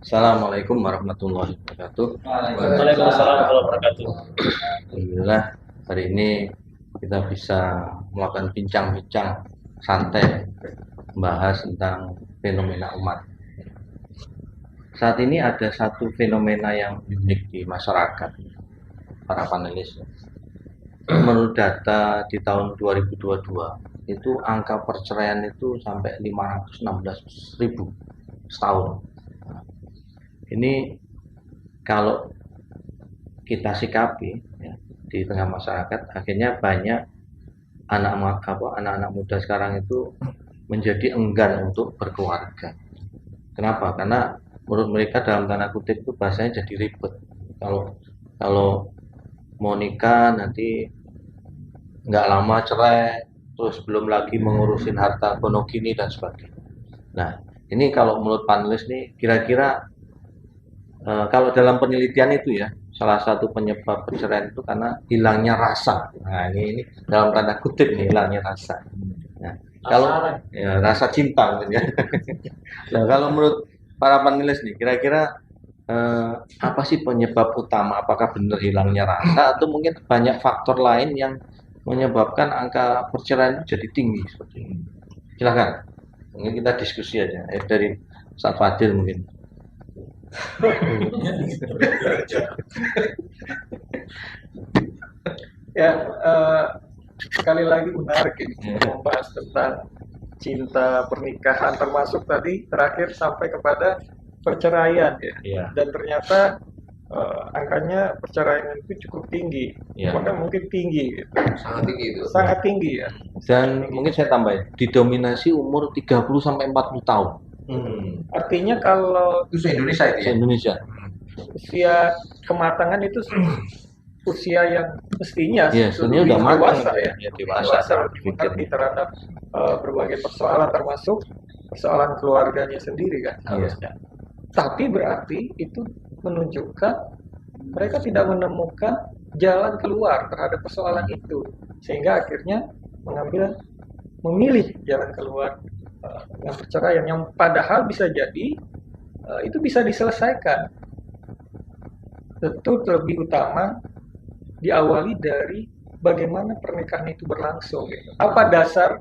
Assalamualaikum warahmatullahi wabarakatuh. Waalaikumsalam warahmatullahi wabarakatuh. Alhamdulillah hari ini kita bisa melakukan bincang-bincang santai membahas tentang fenomena umat. Saat ini ada satu fenomena yang unik di masyarakat, para panelis. Menurut data di tahun 2022 itu angka perceraian itu sampai 516.000 setahun. Ini kalau kita sikapi ya, di tengah masyarakat, akhirnya banyak anak-anak muda sekarang itu menjadi enggan untuk berkeluarga. Kenapa? Karena menurut mereka dalam tanda kutip itu bahasanya jadi ribet. Kalau mau nikah nanti nggak lama cerai, terus belum lagi mengurusin harta gono gini dan sebagainya. Nah, ini kalau menurut panelis nih, kira-kira kalau dalam penelitian itu ya, salah satu penyebab perceraian itu karena hilangnya rasa. Nah, ini dalam tanda kutip nih hilangnya rasa. Nah, kalau ya, rasa cinta ya. Nah, kalau menurut para panelis nih, kira-kira apa sih penyebab utama? Apakah benar hilangnya rasa atau mungkin banyak faktor lain yang menyebabkan angka perceraian itu jadi tinggi seperti ini? Silakan. Mungkin kita diskusi aja. Dari Ustaz Fadil mungkin. Ya, sekali lagi menarik ini membahas tentang cinta pernikahan, termasuk tadi terakhir sampai kepada perceraian ya. Iya. Dan ternyata angkanya perceraian itu cukup tinggi, Iya. bahkan mungkin tinggi gitu. Sangat tinggi itu. Sangat tinggi ya. Dan mungkin saya tambahin, didominasi umur 30 sampai 40 tahun Artinya kalau Itu se-Indonesia itu di ya. Indonesia. usia kematangan itu usia yang mestinya Iya, sebenarnya udah matang dewasa ya. ya, dewasa Dewasa cara lebih berpikir. mengerti terhadap berbagai persoalan, termasuk persoalan keluarganya sendiri kan harusnya. Tapi berarti itu menunjukkan mereka tidak menemukan jalan keluar terhadap persoalan itu, sehingga akhirnya memilih jalan keluar dengan perceraian yang padahal bisa jadi itu bisa diselesaikan. Tentu lebih utama diawali dari bagaimana pernikahan itu berlangsung. Gitu. Apa dasar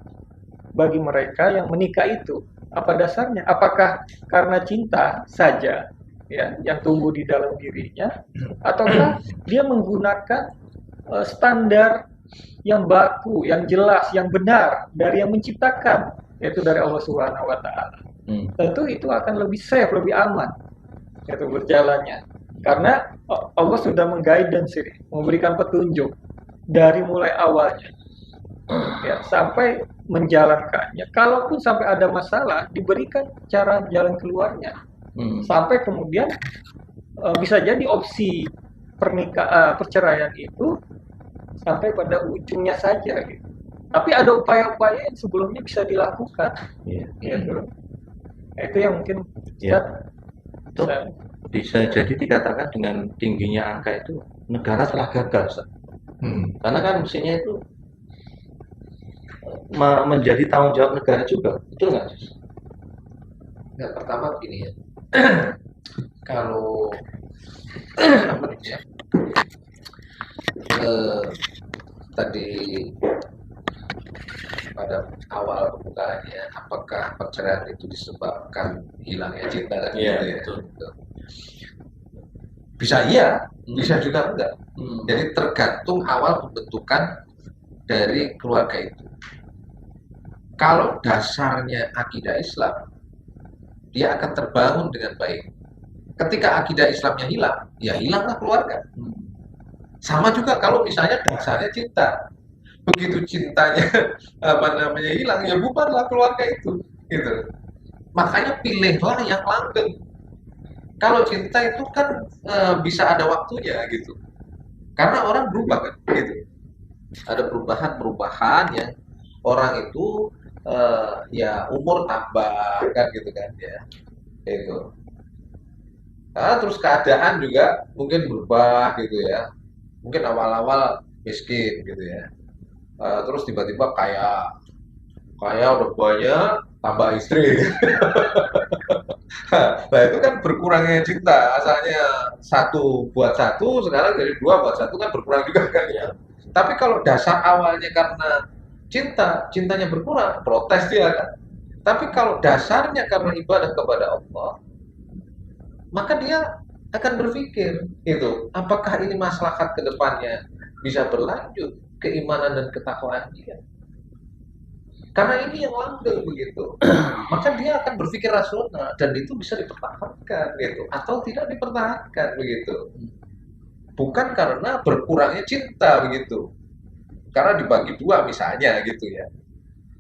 bagi mereka yang menikah itu? Apa dasarnya? Apakah karena cinta saja ya yang tumbuh di dalam dirinya, ataukah dia menggunakan standar yang baku, yang jelas, yang benar dari yang menciptakan, yaitu dari Allah Subhanahu wa taala. Tentu itu akan lebih safe, lebih aman yaitu berjalannya. Karena Allah sudah mengguidance ini, memberikan petunjuk dari mulai awalnya ya, sampai menjalankannya. Kalaupun sampai ada masalah, diberikan cara jalan keluarnya. Sampai kemudian bisa jadi opsi perceraian itu sampai pada ujungnya saja gitu. Tapi ada upaya-upaya yang sebelumnya bisa dilakukan. Gitu. Itu yang mungkin Itu bisa jadi dikatakan dengan tingginya angka itu negara telah gagal. Karena kan mestinya itu menjadi tanggung jawab negara juga, betul nggak? Nah, pertama begini ya. Kalau apa ya, tadi pada awal pembukaannya, apakah perceraian itu disebabkan hilangnya cinta kan Iya, gitu ya? betul. Bisa iya, bisa juga enggak. Jadi tergantung awal pembentukan dari keluarga itu. Kalau dasarnya akidah Islam, dia akan terbangun dengan baik. Ketika akidah Islamnya hilang, ya hilanglah keluarga. Sama juga kalau misalnya dasarnya cinta. Begitu cintanya hilang, ya bubarlah keluarga itu. Gitu. Makanya pilihlah yang langgeng. Kalau cinta itu kan bisa ada waktunya gitu. Karena orang berubah kan gitu. Ada perubahan yang orang itu ya umur tambah kan gitu kan ya. Itu. Nah, terus keadaan juga mungkin berubah gitu ya. Mungkin awal-awal miskin gitu ya. Terus tiba-tiba kaya udah banyak tambah istri. Nah itu kan berkurangnya cinta. Asalnya satu buat satu, sekarang jadi dua buat satu kan berkurang juga kan ya. Tapi kalau dasar awalnya karena cinta, cintanya berkurang, protes dia kan. Tapi kalau dasarnya karena ibadah kepada Allah, maka dia akan berpikir itu, apakah ini maslahat ke depannya bisa berlanjut keimanan dan ketakwaan dia. Karena ini yang langgeng begitu. Maka dia akan berpikir rasional dan itu bisa dipertahankan gitu atau tidak dipertahankan begitu. Bukan karena berkurangnya cinta begitu. Karena dibagi dua misalnya gitu ya.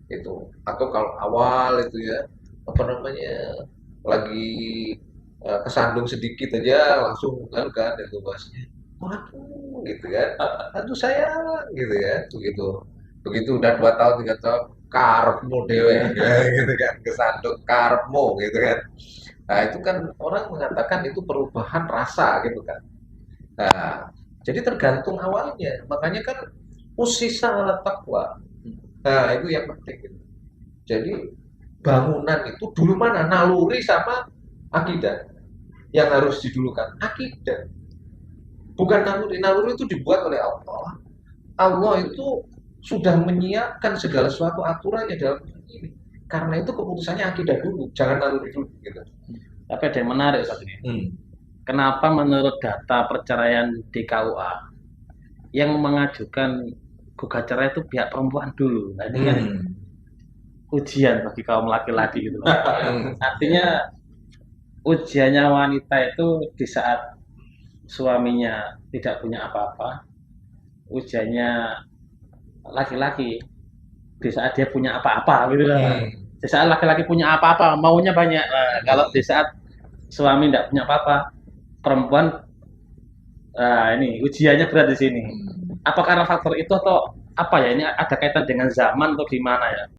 Itu atau kalau awal itu ya apa namanya lagi kesandung sedikit aja langsung kan itu masnya waduh gitu kan aduh sayang gitu ya begitu begitu udah 2 tahun 3 tahun karepmu dewe ya, gitu kan kesandung karepmu gitu kan nah itu kan orang mengatakan itu perubahan rasa gitu kan nah jadi tergantung awalnya makanya kan usisa ala taqwa nah itu yang penting gitu. Jadi bangunan itu dulu mana naluri sama akidah yang harus didulukan akidah bukan naluri naluri itu dibuat oleh Allah Allah itu sudah menyiapkan segala sesuatu aturannya dalam ini karena itu keputusannya akidah dulu jangan naluri dulu gitu. Tapi ada yang menarik saat ini. Hmm. Kenapa menurut data perceraian di KUA yang mengajukan gugat cerai itu pihak perempuan dulu? Nah, ini kan ujian bagi kaum laki-laki gitu loh. Artinya ujiannya wanita itu di saat suaminya tidak punya apa-apa, ujiannya laki-laki di saat dia punya apa-apa gitu loh. Di saat laki-laki punya apa-apa, maunya banyak. Nah, kalau di saat suami tidak punya apa-apa, perempuan ini ujiannya berat di sini. Apa karena faktor itu atau apa ya? Ini ada kaitan dengan zaman atau gimana ya?